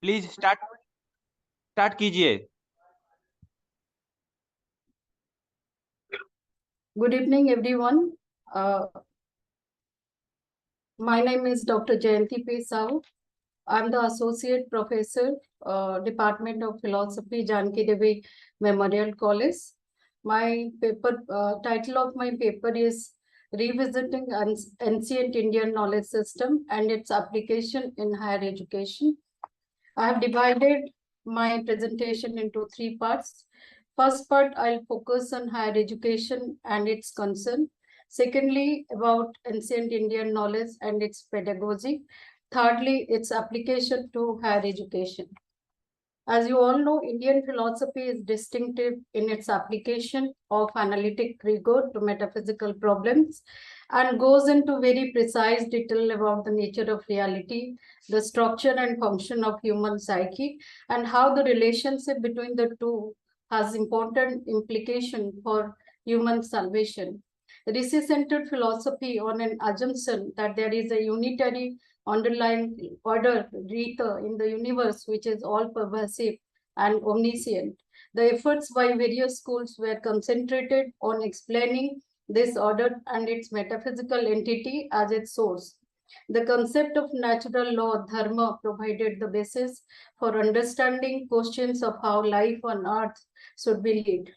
Please start कीजिए। Good evening, everyone. My name is Dr. Jayanti P. Sahu. I'm the Associate Professor, Department of Philosophy, Janki Devi Memorial College. My paper title of my paper is Revisiting Ancient Indian Knowledge System and its Application in Higher Education. I have divided my presentation into three parts. First part, I'll focus on higher education and its concern. Secondly, about ancient Indian knowledge and its pedagogy. Thirdly, its application to higher education. As you all know, Indian philosophy is distinctive in its application of analytic rigor to metaphysical problems and goes into very precise detail about the nature of reality, the structure and function of human psyche, and how the relationship between the two has important implication for human salvation. Rishi-centered philosophy on an assumption that there is a unitary underlying order, Rita, in the universe, which is all pervasive and omniscient. The efforts by various schools were concentrated on explaining this order and its metaphysical entity as its source. The concept of natural law, dharma, provided the basis for understanding questions of how life on earth should be lived.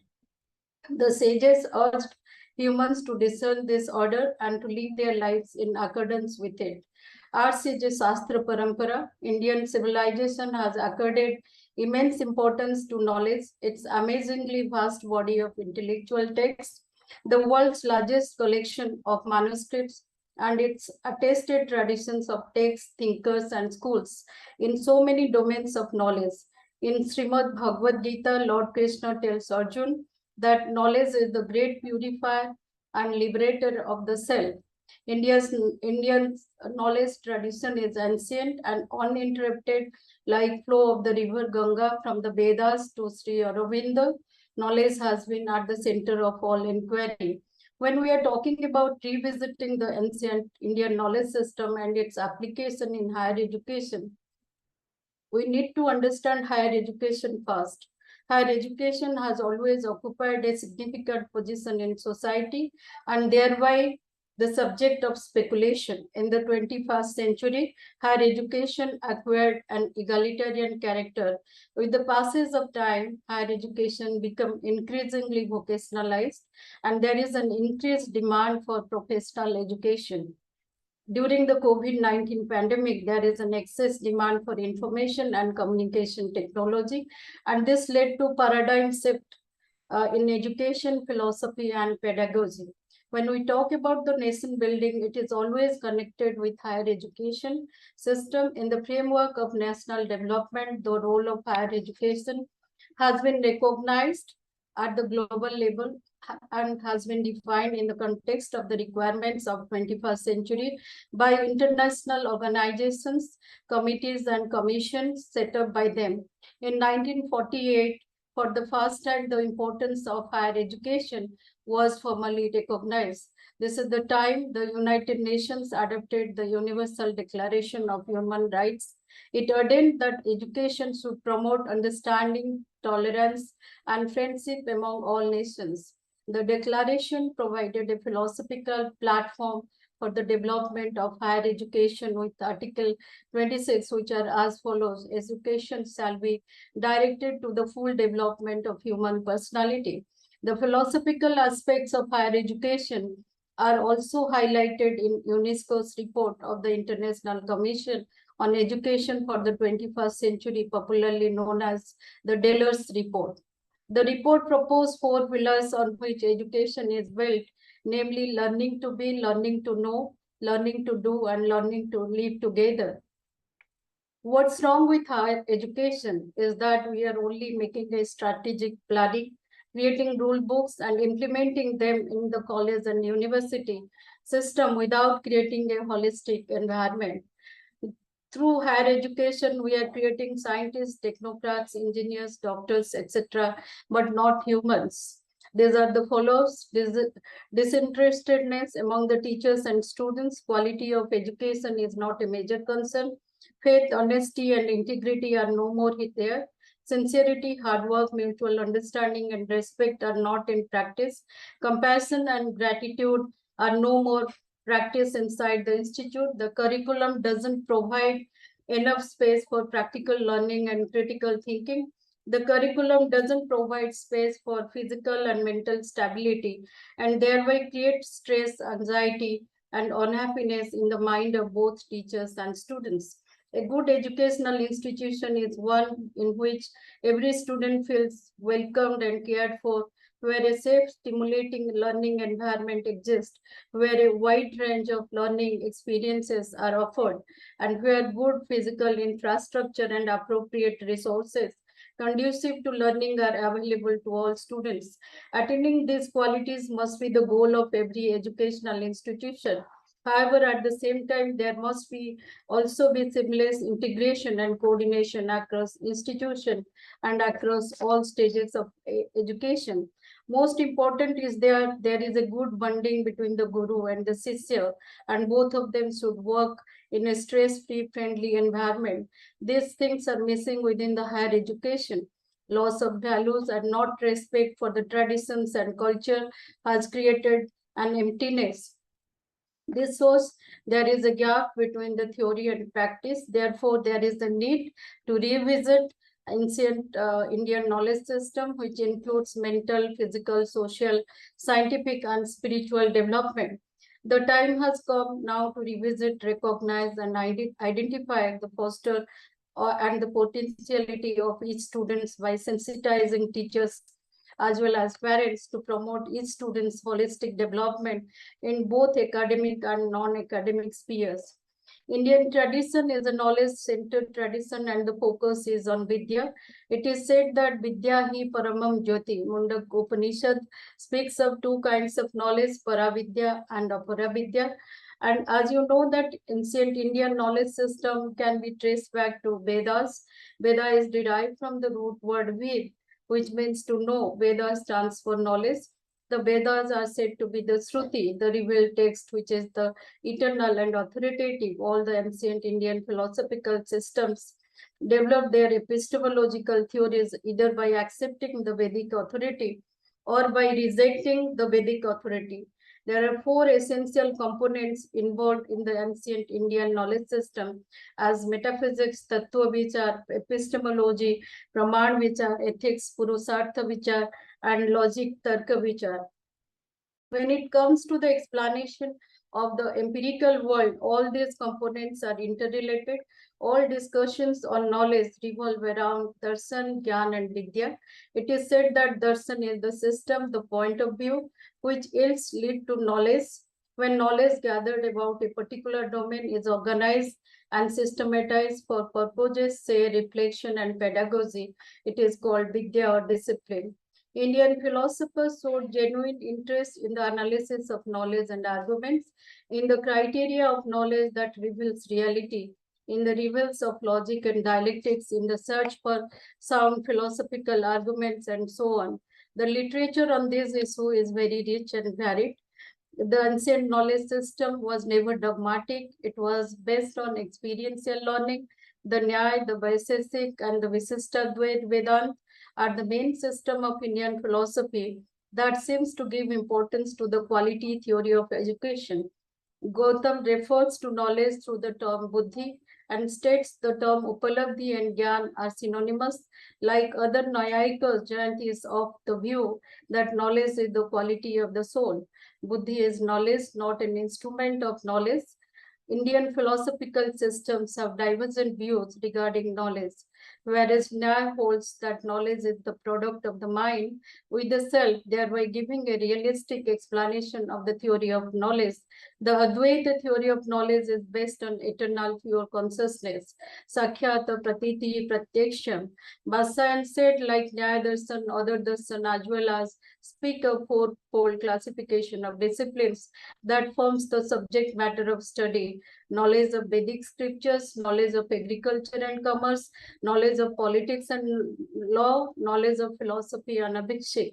The sages urged humans to discern this order and to live their lives in accordance with it. Ours is a Shastra Parampara. Indian civilization has accorded immense importance to knowledge. Its amazingly vast body of intellectual texts, the world's largest collection of manuscripts, and its attested traditions of texts, thinkers, and schools in so many domains of knowledge. In Srimad Bhagavad Gita, Lord Krishna tells Arjun that knowledge is the great purifier and liberator of the self. Indian knowledge tradition is ancient and uninterrupted, like flow of the river Ganga from the Vedas to Sri Aurobindo. Knowledge has been at the center of all inquiry. When we are talking about revisiting the ancient Indian knowledge system and its application in higher education, we need to understand higher education first. Higher education has always occupied a significant position in society and thereby the subject of speculation. In the 21st century, higher education acquired an egalitarian character. With the passage of time, higher education became increasingly vocationalized and there is an increased demand for professional education. During the COVID-19 pandemic, there is an excess demand for information and communication technology, and this led to paradigm shift in education, philosophy, and pedagogy. When we talk about the nation building, it is always connected with higher education system. In the framework of national development, the role of higher education has been recognized at the global level and has been defined in the context of the requirements of 21st century by international organizations, committees, and commissions set up by them. In 1948, for the first time, the importance of higher education was formally recognized. This is the time the United Nations adopted the Universal Declaration of Human Rights. It ordained that education should promote understanding, tolerance, and friendship among all nations. The declaration provided a philosophical platform for the development of higher education with Article 26, which are as follows. Education shall be directed to the full development of human personality. The philosophical aspects of higher education are also highlighted in UNESCO's report of the International Commission on Education for the 21st Century, popularly known as the Delors Report. The report proposed 4 pillars on which education is built, namely learning to be, learning to know, learning to do, and learning to live together. What's wrong with higher education is that we are only making a strategic planning, creating rule books and implementing them in the college and university system without creating a holistic environment. Through higher education, we are creating scientists, technocrats, engineers, doctors, etc., but not humans. These are the follows: disinterestedness among the teachers and students. Quality of education is not a major concern. Faith, honesty, and integrity are no more there. Sincerity, hard work, mutual understanding, and respect are not in practice. Compassion and gratitude are no more practice inside the institute. The curriculum doesn't provide enough space for practical learning and critical thinking. The curriculum doesn't provide space for physical and mental stability, and thereby creates stress, anxiety, and unhappiness in the mind of both teachers and students. A good educational institution is one in which every student feels welcomed and cared for, where a safe, stimulating learning environment exists, where a wide range of learning experiences are offered, and where good physical infrastructure and appropriate resources conducive to learning are available to all students. Attaining these qualities must be the goal of every educational institution. However, at the same time, there must also be seamless integration and coordination across institutions and across all stages of education. Most important is there is a good bonding between the guru and the sisya, and both of them should work in a stress-free, friendly environment. These things are missing within the higher education. Loss of values and not respect for the traditions and culture has created an emptiness. This shows there is a gap between the theory and practice. Therefore, there is a need to revisit ancient Indian knowledge system, which includes mental, physical, social, scientific, and spiritual development. The time has come now to revisit, recognize, and identify the foster and the potentiality of each students by sensitizing teachers as well as parents to promote each student's holistic development in both academic and non-academic spheres. Indian tradition is a knowledge-centered tradition and the focus is on Vidya. It is said that Vidya hi paramam jyoti. Mundak Upanishad speaks of two kinds of knowledge, Paravidya and Aparavidya. And as you know that ancient Indian knowledge system can be traced back to Vedas. Veda is derived from the root word Ved, which means to know. Veda stands for knowledge. The Vedas are said to be the Shruti, the revealed text, which is the eternal and authoritative. All the ancient Indian philosophical systems developed their epistemological theories either by accepting the Vedic authority or by rejecting the Vedic authority. There are four essential components involved in the ancient Indian knowledge system as metaphysics, tattva vichar, epistemology, praman vichar, ethics, purusartha vichar, and logic, tarka vichar. When it comes to the explanation of the empirical world, all these components are interrelated. All discussions on knowledge revolve around darshan, gyan, and vidya. It is said that darshan is the system, the point of view, which else lead to knowledge. When knowledge gathered about a particular domain is organized and systematized for purposes, say reflection and pedagogy, it is called vidya or discipline. Indian philosophers showed genuine interest in the analysis of knowledge and arguments, in the criteria of knowledge that reveals reality, in the reveals of logic and dialectics, in the search for sound philosophical arguments, and so on. The literature on this issue is very rich and varied. The ancient knowledge system was never dogmatic. It was based on experiential learning. The Nyaya, the Vaisesik, and the Visishtadvait Vedanta are the main system of Indian philosophy that seems to give importance to the quality theory of education. Gautam refers to knowledge through the term buddhi and states the term upalabdhi and gyan are synonymous. Like other Nyayikas, Jayanti is of the view that knowledge is the quality of the soul. Buddhi is knowledge, not an instrument of knowledge. Indian philosophical systems have divergent views regarding knowledge, whereas Nyaya holds that knowledge is the product of the mind with the self, thereby giving a realistic explanation of the theory of knowledge. The Advaita theory of knowledge is based on eternal pure consciousness, Sakhyata Pratiti Pratyaksham. Basayan said, like Nyaya Darshan, other Darshan, as well as speak of fourfold classification of disciplines that forms the subject matter of study: knowledge of Vedic scriptures, knowledge of agriculture and commerce, knowledge of politics and law, knowledge of philosophy and abhishek.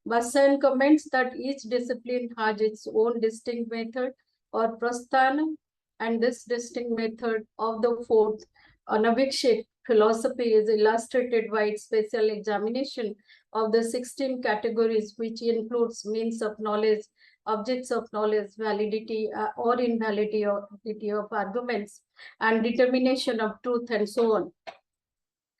Basayan comments that each discipline has its own distinct method or prasthana, and this distinct method of the fourth Anavikshik philosophy is illustrated by its special examination of the 16 categories, which includes means of knowledge, objects of knowledge, validity or invalidity of arguments, and determination of truth, and so on.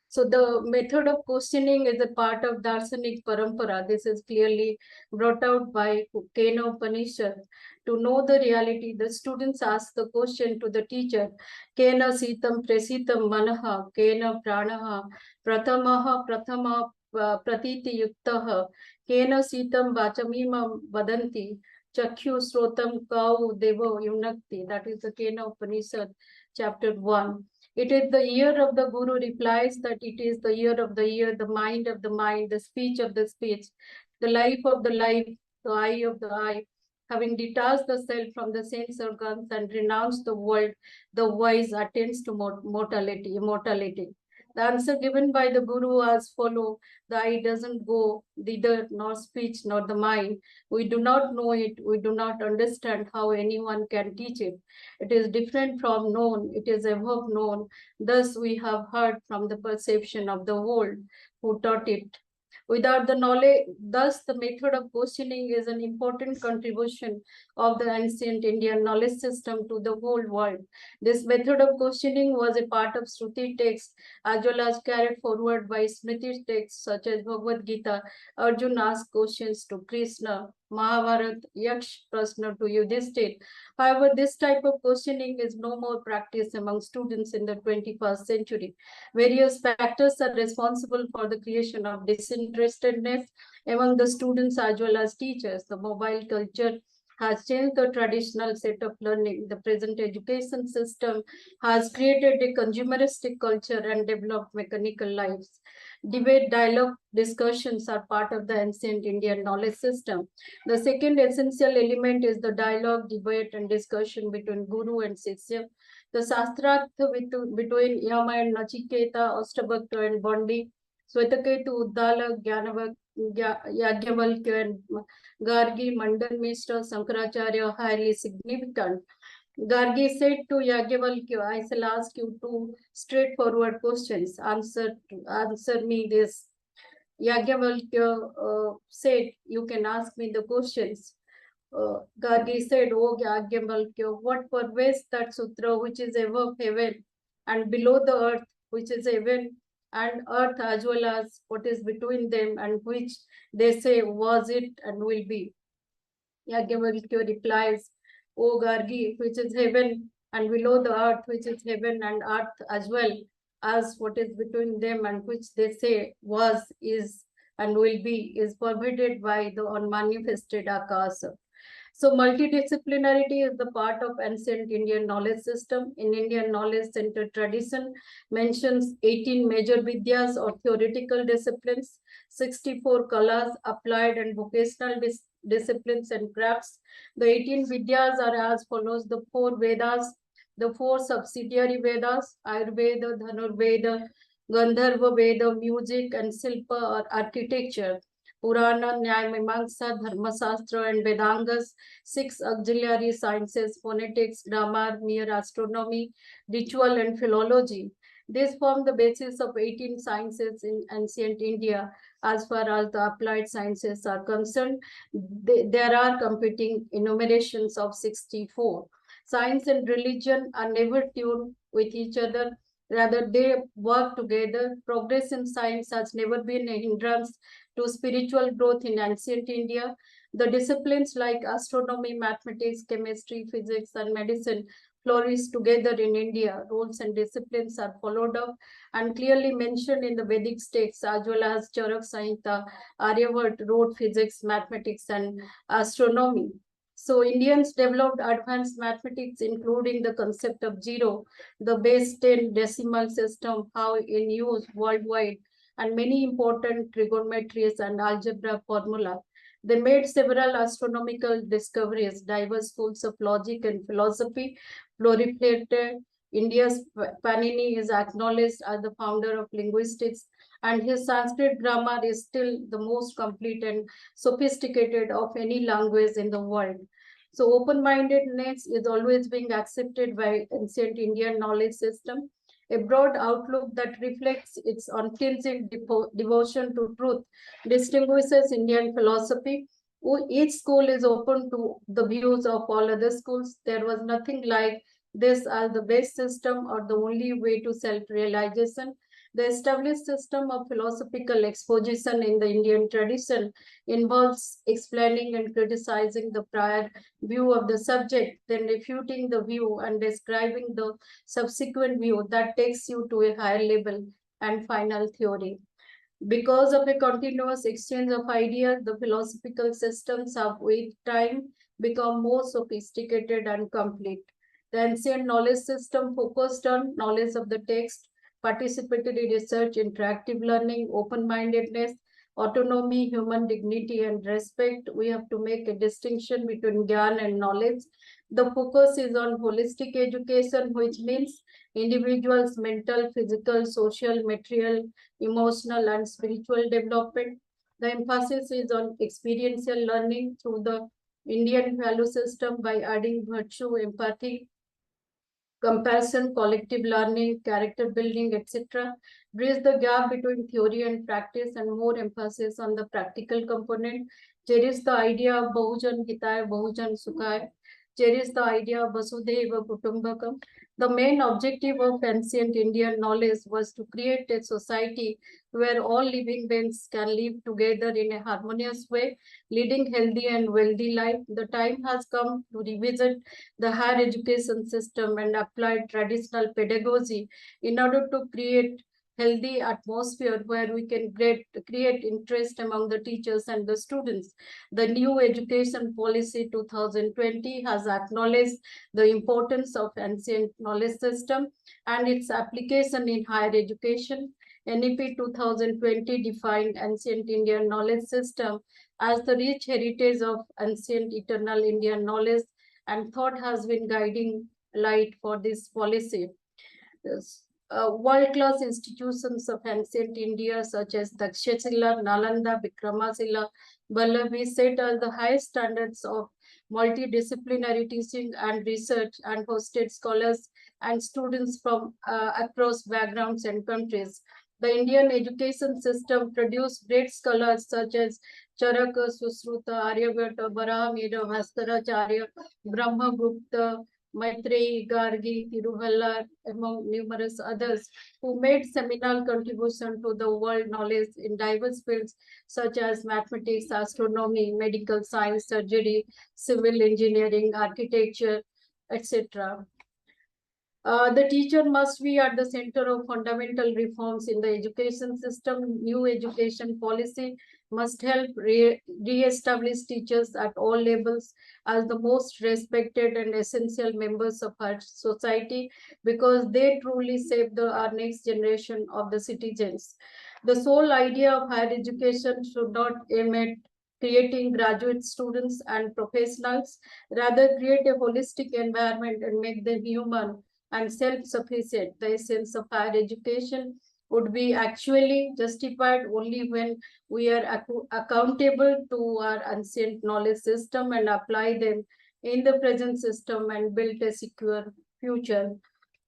So the method of questioning is a part of Darshanik Parampara. This is clearly brought out by Kena Upanishad. To know the reality, the students ask the question to the teacher, Kena Sitam Prasitam Manaha, Kena Pranaha, Prathama Pratiti Yuktaha, Kena Sitam Vachamima Vadanti, Chakyu Srotam Kau Devo Yunakti. That is the Kena Upanishad, chapter 1. It is the ear of the Guru replies that it is the ear of the ear, the mind of the mind, the speech of the speech, the life of the life, the eye of the eye. Having detached the self from the sense organs and renounced the world, the wise attains to immortality. The answer given by the Guru was follow. The eye doesn't go thither, nor speech, nor the mind. We do not know it. We do not understand how anyone can teach it. It is different from known. It is above known. Thus, we have heard from the perception of the world who taught it. Without the knowledge, thus the method of questioning is an important contribution of the ancient Indian knowledge system to the whole world. This method of questioning was a part of Shruti texts as well as carried forward by Smriti texts such as Bhagavad Gita. Arjuna asked questions to Krishna, Mahabharata, Yaksh Prasna to Yudhishthir. However, this type of questioning is no more practiced among students in the 21st century. Various factors are responsible for the creation of disinterestedness among the students as well as teachers. The mobile culture has changed the traditional set of learning. The present education system has created a consumeristic culture and developed mechanical lives. Debate, dialogue, discussions are part of the ancient Indian knowledge system. The second essential element is the dialogue, debate, and discussion between Guru and Sisya. The Shastrat between Yama and Nachiketa, Ashtabhakta and Bondi, Swetaketu, Uddala, Yagyavalkya and Gargi, Mandan Mishra, Sankaracharya, highly significant. Gargi said to Yagyavalkya, I shall ask you two straightforward questions. Answer me this. Yagyavalkya said, you can ask me the questions. Gargi said, O Yagyavalkya, what pervades that sutra which is above heaven and below the earth, which is heaven and earth as well as what is between them, and which they say was it and will be. Yagyavalkya replies, O Gargi, which is heaven and below the earth, which is heaven and earth as well as what is between them, and which they say was, is, and will be, is pervaded by the unmanifested Akasa. So multidisciplinarity is the part of ancient Indian knowledge system. In Indian knowledge center tradition mentions 18 major vidyas or theoretical disciplines, 64 kalas, applied and vocational disciplines and crafts. The 18 vidyas are as follows: the 4 Vedas, the 4 subsidiary Vedas, Ayurveda, Dhanurveda, Gandharva Veda, music, and Silpa or architecture. Purana, Nyaya, Mimamsa, Dharma Shastra, and Vedangas, 6 auxiliary sciences, phonetics, grammar, mere astronomy, ritual, and philology. These form the basis of 18 sciences in ancient India. As far as the applied sciences are concerned, there are competing enumerations of 64. Science and religion are never tuned with each other. Rather, they work together. Progress in science has never been a hindrance to spiritual growth in ancient India. The disciplines like astronomy, mathematics, chemistry, physics, and medicine flourish together in India. Rules and disciplines are followed up and clearly mentioned in the Vedic texts as well as Charak Samhita. Aryabhat wrote physics, mathematics, and astronomy. So Indians developed advanced mathematics, including the concept of zero, the base 10 decimal system, how in use worldwide, and many important trigonometries and algebra formula. They made several astronomical discoveries. Diverse schools of logic and philosophy proliferated. India's Panini is acknowledged as the founder of linguistics, and his Sanskrit grammar is still the most complete and sophisticated of any language in the world. So open-mindedness is always being accepted by ancient Indian knowledge system. a broad outlook that reflects its unflinching devotion to truth distinguishes Indian philosophy. Each school is open to the views of all other schools. There was nothing like this as the best system or the only way to self-realization. The established system of philosophical exposition in the Indian tradition involves explaining and criticizing the prior view of the subject, then refuting the view and describing the subsequent view that takes you to a higher level and final theory. Because of a continuous exchange of ideas, the philosophical systems have with time become more sophisticated and complete. The ancient knowledge system focused on knowledge of the text, participatory research, interactive learning, open-mindedness, autonomy, human dignity, and respect. We have to make a distinction between Gyan and knowledge. The focus is on holistic education, which means individuals' mental, physical, social, material, emotional, and spiritual development. The emphasis is on experiential learning through the Indian value system by adding virtue, empathy, compassion, collective learning, character building, etc. Bridge the gap between theory and practice and more emphasis on the practical component. Cherish the idea of Bahujan Hitaya, Bahujan Sukhaya. Cherish the idea of Vasudhaiva Kutumbakam. The main objective of ancient Indian knowledge was to create a society where all living beings can live together in a harmonious way, leading healthy and wealthy life. The time has come to revisit the higher education system and apply traditional pedagogy in order to create healthy atmosphere where we can create interest among the teachers and the students. The new education policy 2020 has acknowledged the importance of ancient knowledge system and its application in higher education. NEP 2020 defined ancient Indian knowledge system as the rich heritage of ancient eternal Indian knowledge and thought has been guiding light for this policy. Yes. World-class institutions of ancient India such as Takshashila, Nalanda, Vikramasila, Vallabhi set as the highest standards of multidisciplinary teaching and research and hosted scholars and students from across backgrounds and countries. The Indian education system produced great scholars such as Charaka, Susruta, Aryabhata, Varahamihira, Bhaskaracharya, Brahmagupta, Maitreyi, Gargi, Tiruvallar, among numerous others, who made seminal contribution to the world knowledge in diverse fields such as mathematics, astronomy, medical science, surgery, civil engineering, architecture, etc. The teacher must be at the center of fundamental reforms in the education system. New education policy must help re-establish teachers at all levels as the most respected and essential members of our society because they truly shape our next generation of the citizens. The sole idea of higher education should not aim at creating graduate students and professionals, rather create a holistic environment and make them human and self-sufficient. The essence of higher education would be actually justified only when we are accountable to our ancient knowledge system and apply them in the present system and build a secure future.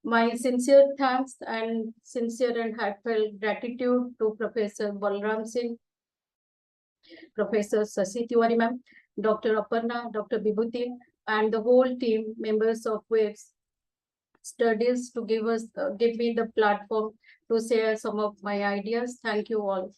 My sincere thanks and sincere and heartfelt gratitude to Professor Balram Singh, Professor Sasi Tiwari ma'am, Dr. Aparna, Dr. Vibhuti, and the whole team members of WAVES Studies to give me the platform to share some of my ideas. Thank you all.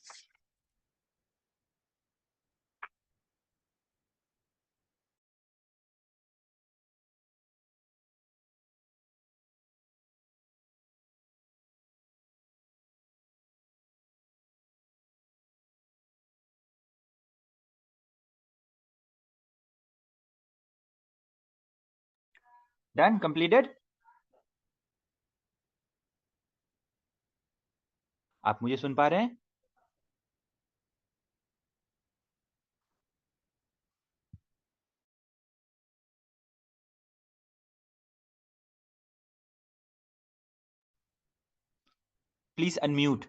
Done? Completed? आप मुझे सुन पा रहे हैं? Please unmute.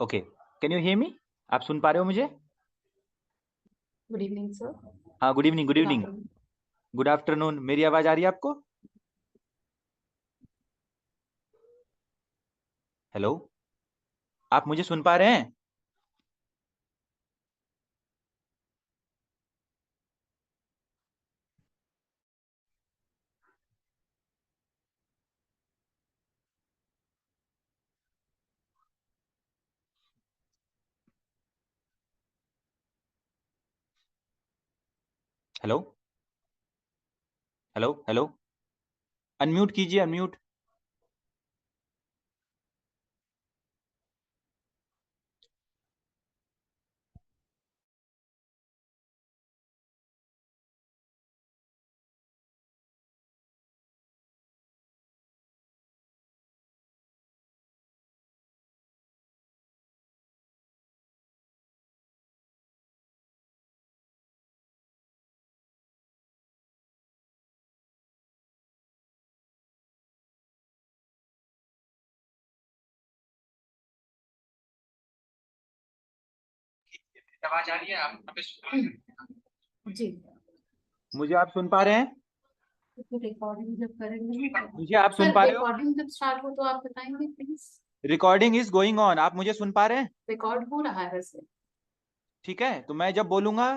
Okay. Can you hear me? आप सुन पा रहे हो मुझे? Good evening, sir. हाँ, good evening. Good evening. Good afternoon. मेरी आवाज आ रही है आपको? हेलो, आप मुझे सुन पा रहे हैं? हेलो हेलो हेलो, अनम्यूट कीजिए, अनम्यूट। आवाज आ रही है आप? जी। मुझे आप सुन पा रहे हैं? रिकॉर्डिंग जब करेंगे मुझे आप सुन सर, पा रहे हो? रिकॉर्डिंग जब स्टार्ट हो तो आप बताएंगे please. Recording is going on. आप मुझे सुन पा रहे हैं? रिकॉर्ड हो रहा है वैसे। ठीक है, तो मैं जब बोलूंगा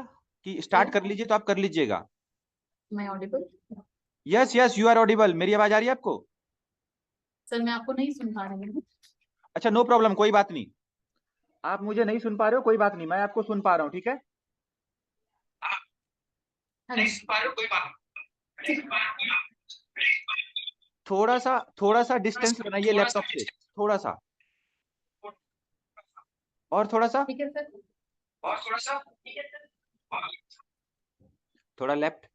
कि स्टार्ट कर लीजिए तो आप कर लीजिएगा। मैं audible? Yes yes, you are audible. मेरी आवाज आ रही है आपको? सर मैं आपको नहीं सुन पा रही हूँ। अच्छा, नो प्रॉब्लम, कोई बात नहीं। आप मुझे नहीं सुन पा रहे हो, कोई बात नहीं, मैं आपको सुन पा रहा हूँ, ठीक है? नहीं सुन पा रहे हो, कोई बात नहीं। थोड़ा सा डिस्टेंस बनाइए लैपटॉप से, थोड़ा सा, और थोड़ा सा, ठीक है सर। और थोड़ा सा, ठीक है सर। थोड़ा लेफ्ट,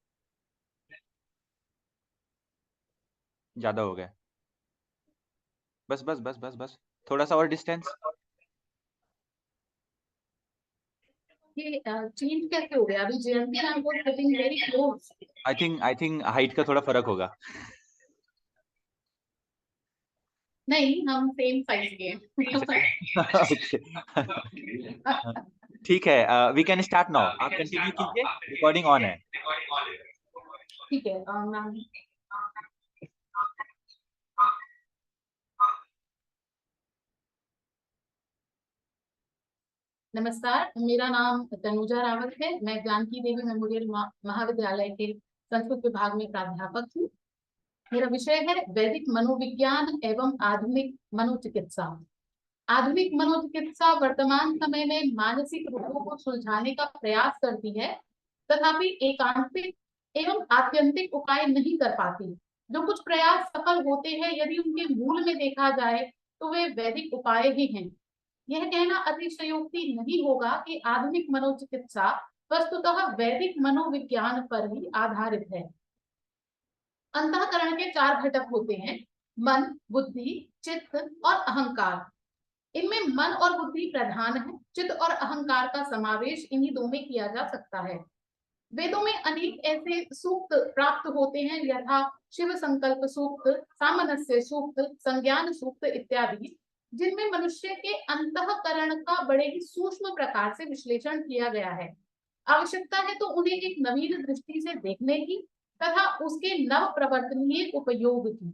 ज्यादा हो गया। बस बस बस बस बस, थोड़ा सा और डिस्टेंस। ये चेंज कैसे हो गया? अभी जयंती नाम को sitting very close. I think height का थोड़ा फर्क होगा। नहीं, हम सेम साइज के हैं। Okay. ठीक है, वी कैन स्टार्ट नाउ। आप कंटिन्यू कीजिए, रिकॉर्डिंग ऑन है। ठीक है मैम। नमस्कार, मेरा नाम तनुजा रावत है। मैं जानकी देवी मेमोरियल महाविद्यालय के संस्कृत विभाग में प्राध्यापक हूँ। मेरा विषय है वैदिक मनोविज्ञान एवं आधुनिक मनोचिकित्सा। आधुनिक मनोचिकित्सा वर्तमान समय में मानसिक रोगों को सुलझाने का प्रयास करती है, तथापि एकांतिक एवं आत्यंतिक उपाय नहीं कर पाती। जो कुछ प्रयास सफल होते हैं, यदि उनके मूल में देखा जाए तो वे वैदिक उपाय ही हैं। यह कहना अतिशयोक्ति नहीं होगा कि आधुनिक मनोचिकित्सा वस्तुतः वैदिक मनोविज्ञान पर ही आधारित है। अंतःकरण के 4 घटक होते हैं: मन, बुद्धि, चित्त और अहंकार। इनमें मन और बुद्धि प्रधान है। चित्त और अहंकार का समावेश इन्हीं दो में किया जा सकता है। वेदों में अनेक ऐसे सूक्त प्राप्त होते हैं, यथा शिव संकल्प सूक्त, सामनस्य सूक्त, संज्ञान सूक्त इत्यादि, जिनमें मनुष्य के अंतःकरण का बड़े ही सूक्ष्म प्रकार से विश्लेषण किया गया है। आवश्यकता है तो उन्हें एक नवीन दृष्टि से देखने की तथा उसके नव प्रवर्तनीय उपयोग की।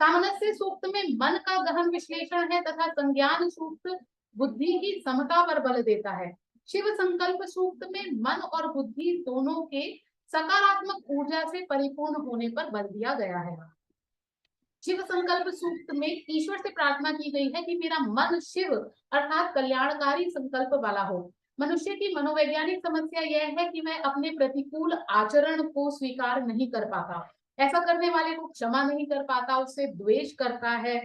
सामनस्य सूक्त में मन का गहन विश्लेषण है तथा संज्ञान सूक्त बुद्धि की समता पर बल देता है। शिव संकल्प सूक्त में मन और बुद्धि दोनों के सकारात्मक ऊर्जा से परिपूर्ण होने पर बल दिया गया है। शिव संकल्प सूक्त में ईश्वर से प्रार्थना की गई है कि मेरा मन शिव अर्थात कल्याणकारी संकल्प वाला हो। मनुष्य की मनोवैज्ञानिक समस्या यह है कि वह अपने प्रतिकूल आचरण को स्वीकार नहीं कर पाता। ऐसा करने वाले को क्षमा नहीं कर पाता, उससे द्वेष करता है,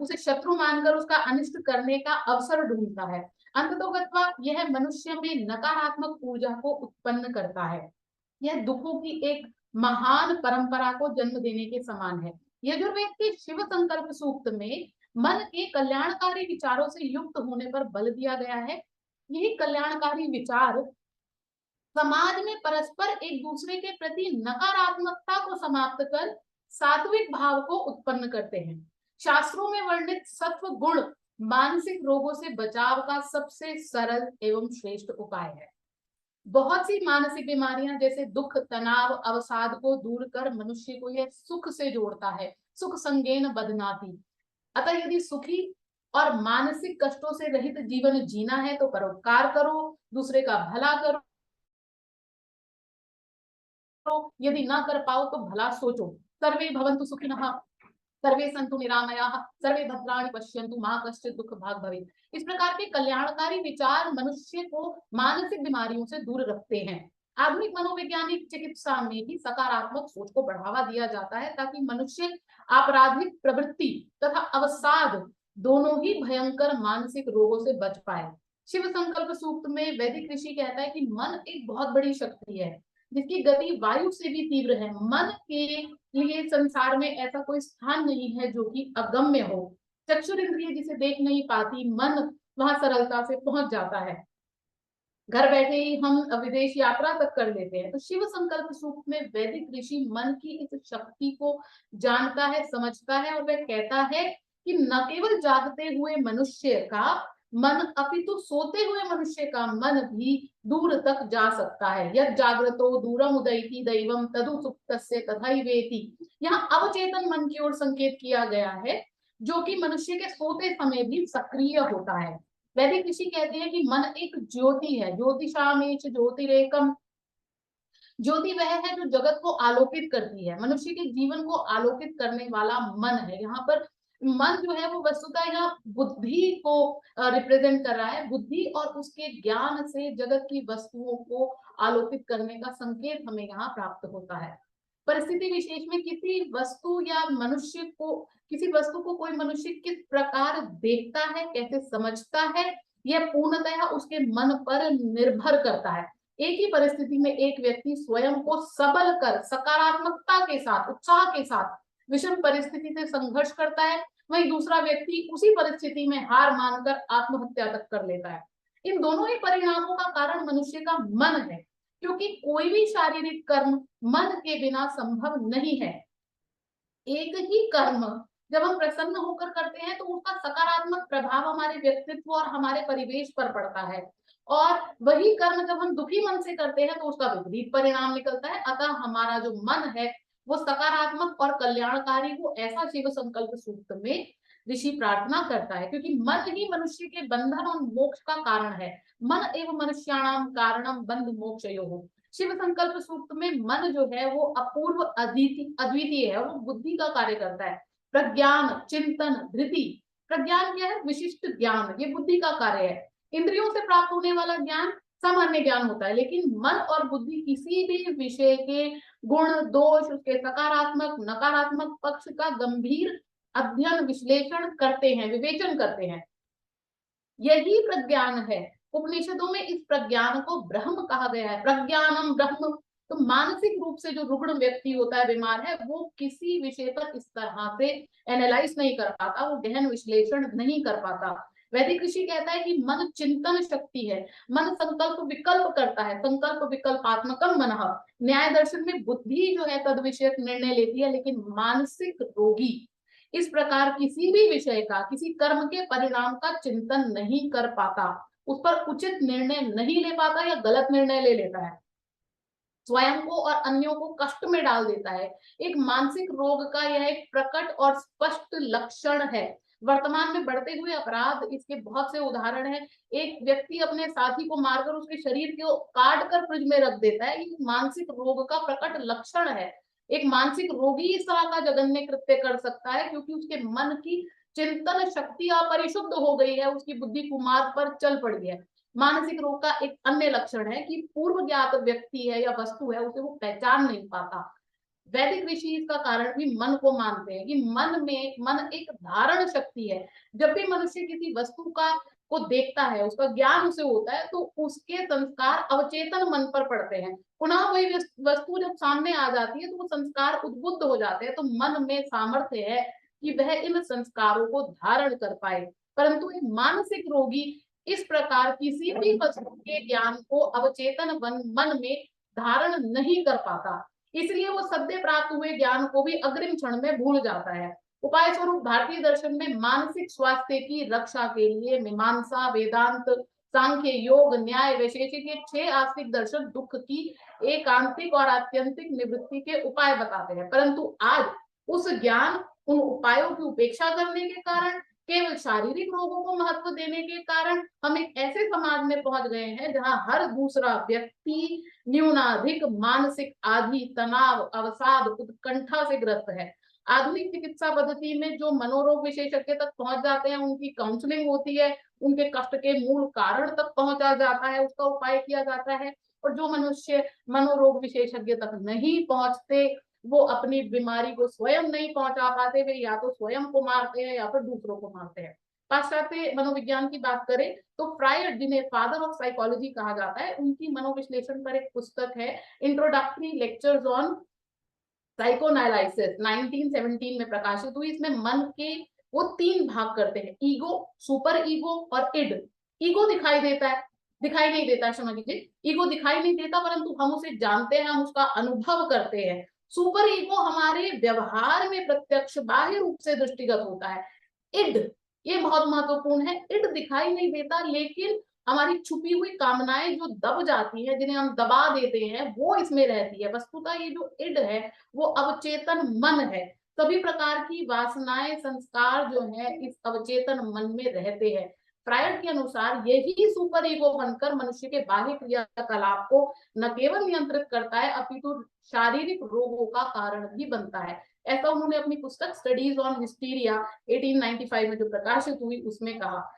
उसे शत्रु मानकर उसका अनिष्ट करने का अवसर ढूंढता है। अंततोगत्वा यह मनुष्य में नकारात्मक ऊर्जा को उत्पन्न करता है। यह दुखों की एक महान परंपरा को जन्म देने के समान है। यजुर्वेद के शिव संकल्प सूक्त में मन के कल्याणकारी विचारों से युक्त होने पर बल दिया गया है। यही कल्याणकारी विचार समाज में परस्पर एक दूसरे के प्रति नकारात्मकता को समाप्त कर सात्विक भाव को उत्पन्न करते हैं। शास्त्रों में वर्णित सत्व गुण मानसिक रोगों से बचाव का सबसे सरल एवं श्रेष्ठ उपाय है। बहुत सी मानसिक बीमारियां जैसे दुख, तनाव, अवसाद को दूर कर मनुष्य को यह सुख से जोड़ता है। सुख संगेन बदनाति। अतः यदि सुखी और मानसिक कष्टों से रहित जीवन जीना है तो परोपकार करो, दूसरे का भला करो। यदि ना कर पाओ तो भला सोचो। सर्वे भवन्तु सुखिनः, सर्वे सन्तु निरामयाः, सर्वे भद्राणि पश्यन्तु मा कश्चित् दुःख भाग् भवेत्। इस प्रकार के कल्याणकारी विचार मनुष्य को मानसिक बीमारियों से दूर रखते हैं। आधुनिक मनोवैज्ञानिक चिकित्सा में भी सकारात्मक सोच को बढ़ावा दिया जाता है ताकि मनुष्य आपराधिक प्रवृत्ति तथा अवसाद दोनों ही भयंकर मानसिक रोगों से बच पाए। शिव संकल्प सूक्त में वैदिक ऋषि कहता है कि मन एक बहुत बड़ी शक्ति है जिसकी गति वायु से भी तीव्र है। मन के लिए संसार में ऐसा कोई स्थान नहीं है जो कि अगम्य हो। चक्षुर इंद्रिय जिसे देख नहीं पाती, मन वहां सरलता से पहुंच जाता है। घर बैठे ही हम विदेश यात्रा तक कर लेते हैं। तो शिव संकल्प सूक्त में वैदिक ऋषि मन की इस शक्ति को जानता है, समझता है और वह कहता है कि न केवल जागते हुए मनुष्य का मन अपितु सोते हुए मनुष्य का मन भी दूर तक जा सकता है। यद जागृतो दूरम उदयति दैवम तदु सुप्तस्य तथैवेति। यहाँ अवचेतन मन की ओर संकेत किया गया है जो कि मनुष्य के सोते समय भी सक्रिय होता है। वैदिक ऋषि कहते हैं कि मन एक ज्योति है। ज्योतिषामेच ज्योतिरेकम। ज्योति वह है जो जगत को आलोकित करती है। मनुष्य के जीवन को आलोकित करने वाला मन है। यहाँ पर मन जो है वो वस्तुतः यहाँ बुद्धि को रिप्रेजेंट कर रहा है। बुद्धि और उसके ज्ञान से जगत की वस्तुओं को आलोकित करने का संकेत हमें यहाँ प्राप्त होता है। परिस्थिति विशेष में किसी वस्तु या मनुष्य को, किसी वस्तु को कोई मनुष्य किस प्रकार देखता है, कैसे समझता है, यह पूर्णतः उसके मन पर निर्भर करता है। एक ही परिस्थिति में एक व्यक्ति स्वयं को सबल कर सकारात्मकता के साथ, उत्साह के साथ विषम परिस्थिति से संघर्ष करता है, वहीं दूसरा व्यक्ति उसी परिस्थिति में हार मानकर आत्महत्या तक कर लेता है। इन दोनों ही परिणामों का कारण मनुष्य का मन है, क्योंकि कोई भी शारीरिक कर्म मन के बिना संभव नहीं है। एक ही कर्म जब हम प्रसन्न होकर करते हैं तो उसका सकारात्मक प्रभाव हमारे व्यक्तित्व और हमारे परिवेश पर पड़ता है, और वही कर्म जब हम दुखी मन से करते हैं तो उसका विपरीत परिणाम निकलता है। अतः हमारा जो मन है वो सकारात्मक और कल्याणकारी हो, ऐसा शिव संकल्प सूक्त में ऋषि प्रार्थना करता है, क्योंकि मन ही मनुष्य के बंधन और मोक्ष का कारण है। मन एवं मनुष्याणाम कारणम बंध मोक्षयोः। शिव संकल्प सूक्त में मन जो है वो अपूर्व अद्वितीय है, वो बुद्धि का कार्य करता है। प्रज्ञान, चिंतन, धृति। प्रज्ञान क्या है? विशिष्ट ज्ञान, ये बुद्धि का कार्य है। इंद्रियों से प्राप्त होने वाला ज्ञान सामान्य ज्ञान होता है, लेकिन मन और बुद्धि किसी भी विषय के गुण, दोष, उसके सकारात्मक, नकारात्मक पक्ष का गंभीर अध्ययन, विश्लेषण करते हैं, विवेचन करते हैं। यही प्रज्ञान है। उपनिषदों में इस प्रज्ञान को ब्रह्म कहा गया है। प्रज्ञानम ब्रह्म। तो मानसिक रूप से जो रुग्ण व्यक्ति होता है, बीमार है, वो किसी विषय पर इस तरह से एनालाइज नहीं कर पाता, वो गहन विश्लेषण नहीं कर पाता। वैदिक ऋषि कहता है कि मन चिंतन शक्ति है। मन संकल्प विकल्प करता है। संकल्प विकल्पात्मकम मनः। न्याय दर्शन में बुद्धि जो है तद विषयक निर्णय लेती है, लेकिन मानसिक रोगी इस प्रकार किसी भी विषय का, किसी कर्म के परिणाम का चिंतन नहीं कर पाता, उस पर उचित निर्णय नहीं ले पाता या गलत निर्णय ले लेता है, स्वयं को और अन्यों को कष्ट में डाल देता है। एक मानसिक रोग का यह एक प्रकट और स्पष्ट लक्षण है। वर्तमान में बढ़ते हुए अपराध इसके बहुत से उदाहरण हैं। एक व्यक्ति अपने साथी को मारकर उसके शरीर को काट कर फ्रिज में रख देता है, ये मानसिक रोग का प्रकट लक्षण है। एक मानसिक रोगी इस तरह का जघन्य कृत्य कर सकता है क्योंकि उसके मन की चिंतन शक्ति अपरिशुद्ध हो गई है, उसकी बुद्धि कुमार्ग पर चल पड़ी है। मानसिक रोग का एक अन्य लक्षण है कि पूर्व ज्ञात व्यक्ति है या वस्तु है उसे वो पहचान नहीं पाता। वैदिक ऋषि इसका कारण भी मन को मानते हैं कि मन एक धारण शक्ति है। जब भी मनुष्य किसी वस्तु को देखता है, उसका ज्ञान उसे होता है, तो उसके संस्कार अवचेतन मन पर पड़ते हैं। पुनः वही वस्तु जब सामने आ जाती है तो वो संस्कार उद्बुद्ध हो जाते हैं, तो मन में सामर्थ्य है कि वह इन संस्कारों को धारण कर पाए। परंतु एक मानसिक रोगी इस प्रकार किसी भी वस्तु के ज्ञान को अवचेतन मन में धारण नहीं कर पाता, इसलिए वो सद्य प्राप्त हुए ज्ञान को भी अग्रिम क्षण में भूल जाता है। उपाय स्वरूप भारतीय दर्शन में मानसिक स्वास्थ्य की रक्षा के लिए मीमांसा, वेदांत, सांख्य, योग, न्याय, वैशेषिक, ये 6 आस्तिक दर्शन दुख की एकांतिक और आत्यंतिक निवृत्ति के उपाय बताते हैं। परंतु आज उस ज्ञान, उन उपायों की उपेक्षा करने के कारण, केवल शारीरिक रोगों को महत्व देने के कारण हम एक ऐसे समाज में पहुंच गए हैं जहां हर दूसरा व्यक्ति न्यूनाधिक मानसिक आदि, तनाव, अवसाद, उत्कंठा से ग्रस्त है। आधुनिक चिकित्सा पद्धति में जो मनोरोग विशेषज्ञ तक पहुंच जाते हैं, उनकी काउंसलिंग होती है, उनके कष्ट के मूल कारण तक पहुंचा जाता है, उसका उपाय किया जाता है। और जो मनुष्य मनोरोग विशेषज्ञ तक नहीं पहुंचते, वो अपनी बीमारी को स्वयं नहीं पहुंचा पाते, वे या तो स्वयं को मारते हैं या फिर दूसरों को मारते हैं। पाश्चात्य मनोविज्ञान की बात करें तो फ्रायड, जिन्हें फादर ऑफ साइकोलॉजी कहा जाता है, उनकी मनोविश्लेषण पर एक पुस्तक है, इंट्रोडक्टरी लेक्चर्स ऑन साइकोनाइलाइसिस, 1917 में प्रकाशित हुई। इसमें मन के वो 3 भाग करते हैं, ईगो, सुपर ईगो और इड। ईगो दिखाई देता है, दिखाई नहीं देता, समझ लीजिए, ईगो दिखाई नहीं देता, परंतु हम उसे जानते हैं, हम उसका अनुभव करते हैं। सुपर ईगो हमारे व्यवहार में प्रत्यक्ष बाह्य रूप से दृष्टिगत होता है। इड, ये बहुत महत्वपूर्ण है, इड दिखाई नहीं देता, लेकिन हमारी छुपी हुई कामनाएं जो दब जाती है, जिन्हें हम दबा देते हैं, वो इसमें रहती है। वस्तुतः ये जो इड है वो अवचेतन मन है। सभी प्रकार की वासनाएं, संस्कार जो है इस अवचेतन मन में रहते हैं। फ्रायड के अनुसार यही सुपर ईगो बनकर मनुष्य के बाह्य क्रियाकलाप को न केवल नियंत्रित करता है, अपितु शारीरिक रोगों का कारण भी बनता है। ऐसा उन्होंने अपनी पुस्तक स्टडीज ऑन हिस्टीरिया 1895 में जो प्रकाशित हुई उसमें कहा।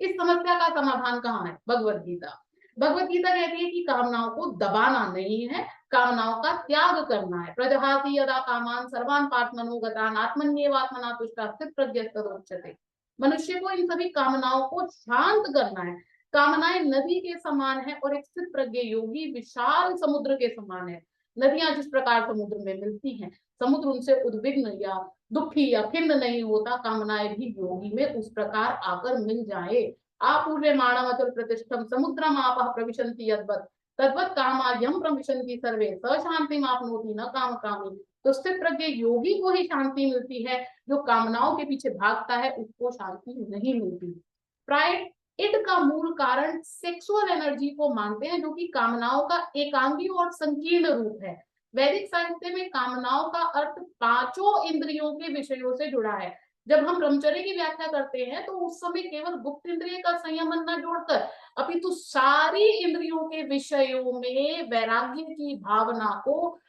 इस समस्या का समाधान कहाँ है? भगवत गीता। भगवत गीता कहती है कि कामनाओं को दबाना नहीं है, कामनाओं का त्याग करना है। प्रजहाति यदा कामान सर्वान पार्थमनोगतान आत्मन्येवात्मना तुष्टा स्थित प्रज्ञस्तदोच्यते। मनुष्य को इन सभी कामनाओं को शांत करना है। कामनाएं नदी के समान है और एक स्थित प्रज्ञ योगी विशाल समुद्र के समान है। नदियां जिस प्रकार समुद्र में मिलती हैं, समुद्र उनसे उद्विग्न या दुखी या खिन्न नहीं होता, कामनाएं भी योगी में उस प्रकार आकर मिल जाए। आपूर्यमाणम अतुल प्रतिष्ठम समुद्रम आपः प्रविशन्ति यद्वत् तद्वत् कामा यम प्रविशन्ति सर्वे स शांतिम आपनोति न काम कामी। तो स्थित प्रज्ञ योगी को ही शांति मिलती है, जो कामनाओं के पीछे भागता है उसको शांति नहीं मिलती। प्राइड, इड का मूल कारण सेक्सुअल एनर्जी को मानते हैं, जो कि कामनाओं का एकांगी और संकीर्ण रूप है। वैदिक साहित्य में कामनाओं का अर्थ 5 इंद्रियों के विषयों से जुड़ा है। जब हम ब्रह्मचर्य की व्याख्या करते हैं तो उस समय केवल गुप्त इंद्रिय का संयमन न जोड़कर अपितु सारी इंद्रियों के विषयों में वैराग्य की भावना को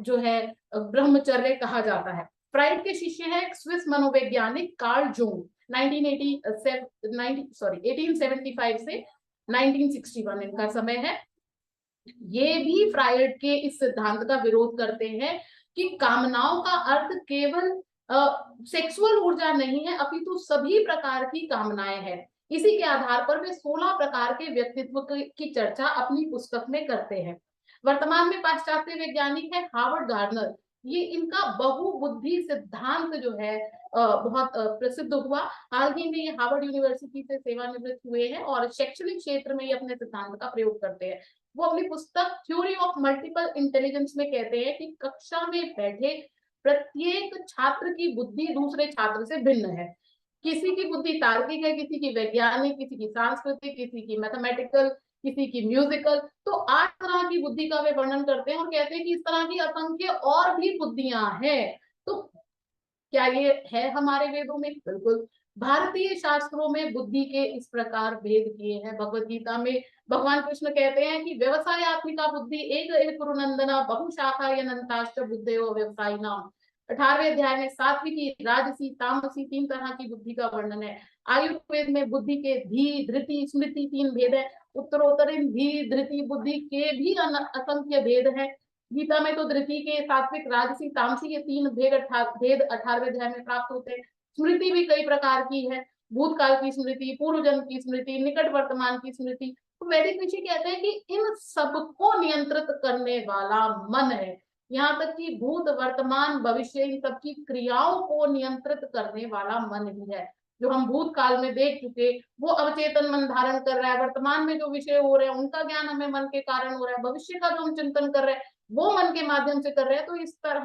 जो है ब्रह्मचर्य कहा जाता है। फ्राइड के शिष्य है स्विस मनोवैज्ञानिक कार्ल जूंग, 1875 से 1961 इनका समय है। ये भी फ्रायड के इस सिद्धांत का विरोध करते हैं कि कामनाओं का अर्थ केवल सेक्सुअल ऊर्जा नहीं है, अपितु सभी प्रकार की कामनाएं हैं। इसी के आधार पर वे 16 प्रकार के व्यक्तित्व की चर्चा अपनी पुस्तक में करते हैं। वर्तमान में पाश्चात्य वैज्ञानिक है हार्वर्ड गार्डनर। ये इनका बहुबुद्धि सिद्धांत जो है बहुत प्रसिद्ध हुआ। हाल ही में ये हार्वर्ड यूनिवर्सिटी से सेवानिवृत्त हुए हैं और शैक्षणिक क्षेत्र में ये अपने सिद्धांत का प्रयोग करते हैं। वो अपनी पुस्तक थ्योरी ऑफ मल्टीपल इंटेलिजेंस में कहते हैं कि कक्षा में बैठे प्रत्येक छात्र की बुद्धि दूसरे छात्र से भिन्न है। किसी की बुद्धि तार्किक है, किसी की वैज्ञानिक, किसी की सांस्कृतिक, किसी की मैथमेटिकल, किसी की म्यूजिकल। तो 8 तरह की बुद्धि का वे वर्णन करते हैं और कहते हैं कि इस तरह की असंख्य और भी बुद्धियां हैं। तो क्या ये है हमारे वेदों में? बिल्कुल। भारतीय शास्त्रों में बुद्धि के इस प्रकार भेद किए हैं। भगवत गीता में भगवान कृष्ण कहते हैं कि व्यवसाय आत्मिका बुद्धि एक कुरुनंदना बहुशाखा यनंताश्च बुद्धयो व्यवसायिनाम। 18वें अध्याय में सात्विकी, राजसी, तामसी 3 तरह की बुद्धि का वर्णन है। आयुर्वेद में बुद्धि के धी, धृति, स्मृति 3 भेद है। उत्तरोत्तरीन धी, धृति, बुद्धि के भी असंख्य भेद है। गीता में तो धृति के, सात्विक, राजसी, तामसी के 3 भेद 18वें अध्याय में प्राप्त होते हैं। स्मृति भी कई प्रकार की है, भूतकाल की स्मृति, पूर्व जन्म की स्मृति, निकट वर्तमान की स्मृति। तो वैदिक ऋषि कहते हैं कि इन सबको नियंत्रित करने वाला मन है। यहाँ तक कि भूत, वर्तमान, भविष्य, इन सबकी क्रियाओं को नियंत्रित करने वाला मन ही है। जो हम भूतकाल में देख चुके वो अवचेतन मन धारण कर रहा है, वर्तमान में जो विषय हो रहे हैं उनका ज्ञान हमें मन के कारण हो रहा है, भविष्य का जो हम चिंतन कर रहे हैं वो मन के माध्यम से कर रहे हैं। तो इस तरह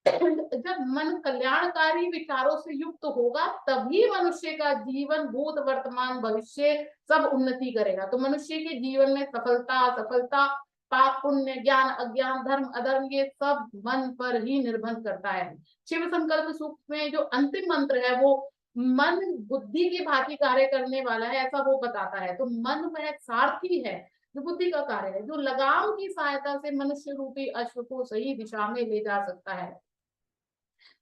जब मन कल्याणकारी विचारों से युक्त होगा तभी मनुष्य का जीवन भूत वर्तमान भविष्य सब उन्नति करेगा। तो मनुष्य के जीवन में सफलता पाप पुण्य ज्ञान अज्ञान धर्म अधर्म ये सब मन पर ही निर्भर करता है। शिव संकल्प सूक्त में जो अंतिम मंत्र है वो मन बुद्धि की भांति कार्य करने वाला है ऐसा वो बताता है। तो मन वह सारथी है जो बुद्धि का कार्य है, जो लगाम की सहायता से मनुष्य रूपी अश्व को सही दिशा में ले जा सकता है।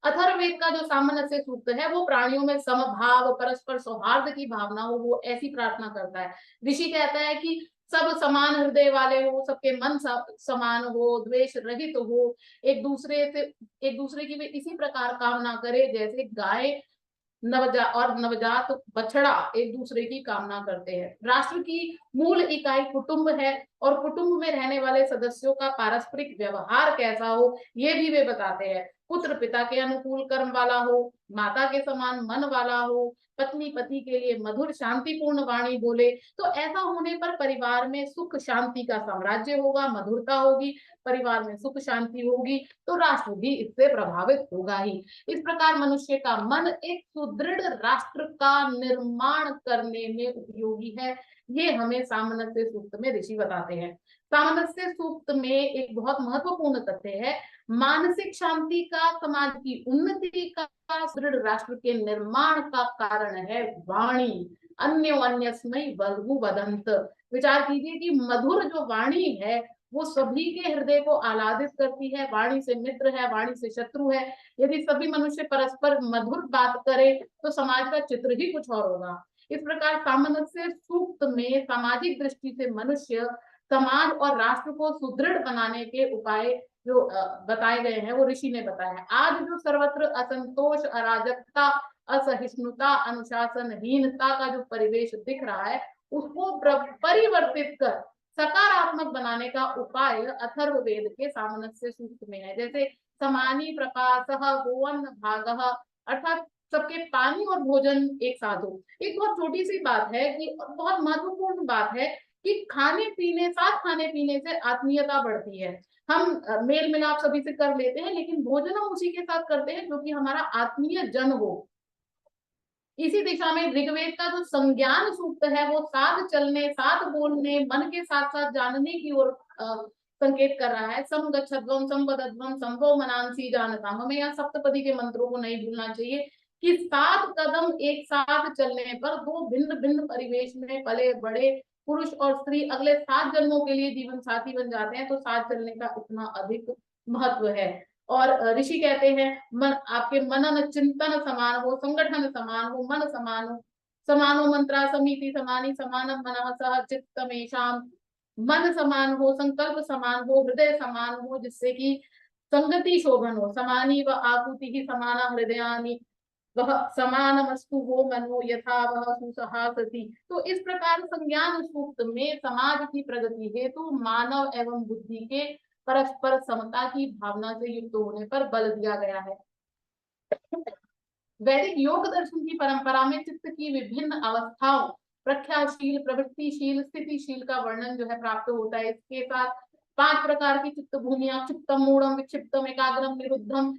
अथर्ववेद का जो सामंजस्य सूक्त है वो प्राणियों में समभाव परस्पर सौहार्द की भावना हो वो ऐसी प्रार्थना करता है। ऋषि कहता है कि सब समान हृदय वाले हो, सबके मन समान हो, द्वेष रहित हो, एक दूसरे की भी इसी प्रकार कामना करे जैसे गाय नवजात बछड़ा एक दूसरे की कामना करते हैं। राष्ट्र की मूल इकाई कुटुंब है और कुटुंब में रहने वाले सदस्यों का पारस्परिक व्यवहार कैसा हो ये भी वे बताते हैं। पुत्र पिता के अनुकूल कर्म वाला हो, माता के समान मन वाला हो, पत्नी पति के लिए मधुर शांतिपूर्ण वाणी बोले, तो ऐसा होने पर परिवार में सुख शांति का साम्राज्य होगा, मधुरता होगी, परिवार में सुख शांति होगी तो राष्ट्र भी इससे प्रभावित होगा ही। इस प्रकार मनुष्य का मन एक सुदृढ़ राष्ट्र का निर्माण करने में उपयोगी है। ये हमें सामंजस्य सूक्त में ऋषि बताते हैं। सामंजस्य सूक्त में एक बहुत महत्वपूर्ण तथ्य है, मानसिक शांति का, समाज की उन्नति का, सुदृढ़ राष्ट्र के निर्माण का कारण है वाणी। अन्योन्यस्मै वल्गु वदंत। विचार कीजिए कि मधुर जो वाणी है वो सभी के हृदय को आह्लादित करती है। वाणी से मित्र है, वाणी से शत्रु है। यदि सभी मनुष्य परस्पर मधुर बात करे तो समाज का चित्र ही कुछ और होगा। इस प्रकार सामंजस्य सूक्त में सामाजिक दृष्टि से मनुष्य समाज और राष्ट्र को सुदृढ़ बनाने के उपाय जो बताए गए हैं वो ऋषि ने बताया। आज जो सर्वत्र असंतोष अराजकता असहिष्णुता अनुशासनहीनता का जो परिवेश दिख रहा है उसको परिवर्तित कर सकारात्मक बनाने का उपाय अथर्ववेद के सामंजस्य सूक्त में है। जैसे समानी प्रकाशः गोअन्न भागः, अर्थात सबके पानी और भोजन एक साथ हो। एक बहुत छोटी सी बात है कि बहुत महत्वपूर्ण बात है कि साथ खाने पीने से आत्मीयता बढ़ती है। हम मेल मिलाप सभी से कर लेते हैं लेकिन भोजन हम उसी के साथ करते हैं जो कि हमारा आत्मीय जन हो। इसी दिशा में ऋग्वेद का जो संज्ञान सूक्त है वो साथ चलने साथ बोलने मन के साथ साथ जानने की ओर संकेत कर रहा है। सम गच्छध्वम संवदध्वम संभव मनांसी जानता। हमें यहाँ सप्तपदी के मंत्रों को नहीं भूलना चाहिए कि 7 कदम एक साथ चलने पर 2 भिन्न भिन्न परिवेश में पले बड़े पुरुष और स्त्री अगले 7 जन्मों के लिए जीवन साथी बन जाते हैं। तो साथ चलने का इतना अधिक महत्व है। और ऋषि कहते हैं मन आपके मनन चिंतन समान हो, संगठन समान हो, मन समान हो, समानो मंत्रा समिति समानी समानम मनः सह चित्तमेषाम। मन समान हो, संकल्प समान हो, हृदय समान हो, जिससे कि संगति शोभन हो। समानी व आकुति ही समाना हृदयानि वह समानमस्तु हो मनो यथा वह सुसहासति। तो इस प्रकार संज्ञान सूक्त में समाज की प्रगति हेतु मानव एवं बुद्धि के परस्पर समता की भावना से युक्त होने पर बल दिया गया है। वैदिक योग दर्शन की परंपरा में चित्त की विभिन्न अवस्थाओं प्रख्याशील प्रवृत्तिशील स्थितिशील का वर्णन जो है प्राप्त होता है। इसके साथ 5 प्रकार की चित्त भूमियां चित्तम मूढ़म विक्षिप्तम एकाग्रम निरुद्धम,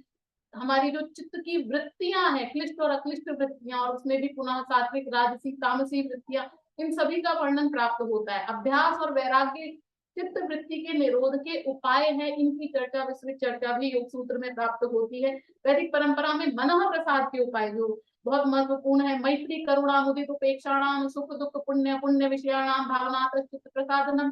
हमारी जो चित्त की वृत्तियां हैं क्लिष्ट और अक्लिष्ट वृत्तियां और उसमें भी पुनः सात्विक राजसी तामसी वृत्तियां, इन सभी का वर्णन प्राप्त होता है। अभ्यास और वैराग्य चित्त वृत्ति के निरोध के उपाय है, इनकी चर्चा विस्तृत चर्चा भी योग सूत्र में प्राप्त होती है। वैदिक परंपरा में मनः प्रसाद के उपाय जो बहुत महत्वपूर्ण है, मैत्री करुणा मुदित उपेक्षाणाम सुख दुख पुण्य पुण्य विषयाणाम भावना चित्त प्रसादनम।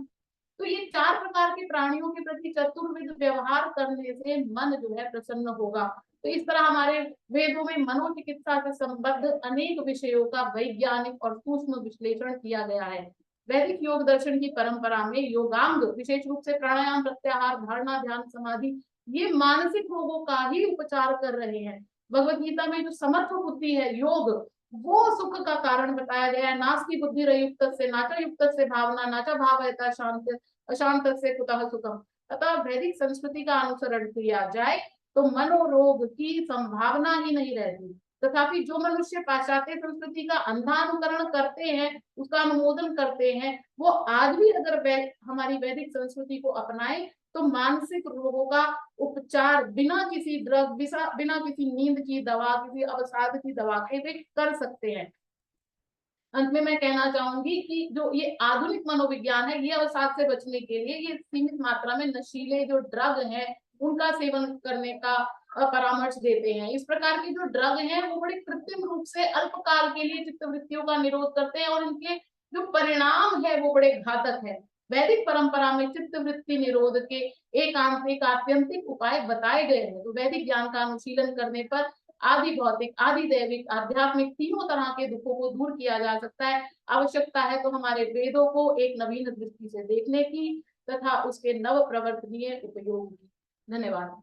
तो ये 4 प्रकार के प्राणियों के प्रति चतुर्विध व्यवहार करने से मन जो है प्रसन्न होगा। तो इस तरह हमारे वेदों में मनोचिकित्सा से संबद्ध अनेक विषयों का वैज्ञानिक और सूक्ष्म विश्लेषण किया गया है। वैदिक योग दर्शन की परंपरा में योगांग विशेष रूप से प्राणायाम प्रत्याहार धारणा ध्यान समाधि ये मानसिक रोगों का ही उपचार कर रहे हैं। भगवत गीता में जो समर्थ बुद्धि है योग वो सुख का कारण बताया गया है। नास्ति बुद्धि युक्त से नाचा युक्त से भावना नाचा भाव शांत अशांत से कुतः सुखम। अतः वैदिक संस्कृति का अनुसरण किया जाए तो मनोरोग की संभावना ही नहीं रहती। तथापि जो मनुष्य पाश्चात्य संस्कृति का अंधा अनुकरण करते हैं उसका अनुमोदन करते हैं वो आज भी अगर हमारी वैदिक संस्कृति को अपनाए तो मानसिक रोगों का उपचार बिना किसी ड्रग, बिना किसी नींद की दवा, किसी अवसाद की दवा के वे कर सकते हैं। अंत में मैं कहना चाहूंगी कि जो ये आधुनिक मनोविज्ञान है, ये अवसाद से बचने के लिए ये सीमित मात्रा में नशीले जो ड्रग हैं उनका सेवन करने का परामर्श देते हैं। इस प्रकार के जो ड्रग हैं वो बड़े कृत्रिम रूप से अल्पकाल के लिए चित्तवृत्तियों का निरोध करते हैं और इनके जो परिणाम है वो बड़े घातक है। वैदिक परंपरा में चित्तवृत्ति निरोध के एक आत्यंतिक उपाय बताए गए हैं। तो वैदिक ज्ञान का अनुशीलन करने पर आदि भौतिक, आदि दैविक, आध्यात्मिक तीनों तरह के दुखों को दूर किया जा सकता है। आवश्यकता है तो हमारे वेदों को एक नवीन दृष्टि से देखने की तथा उसके नव प्रवर्तनीय उपयोग की। धन्यवाद।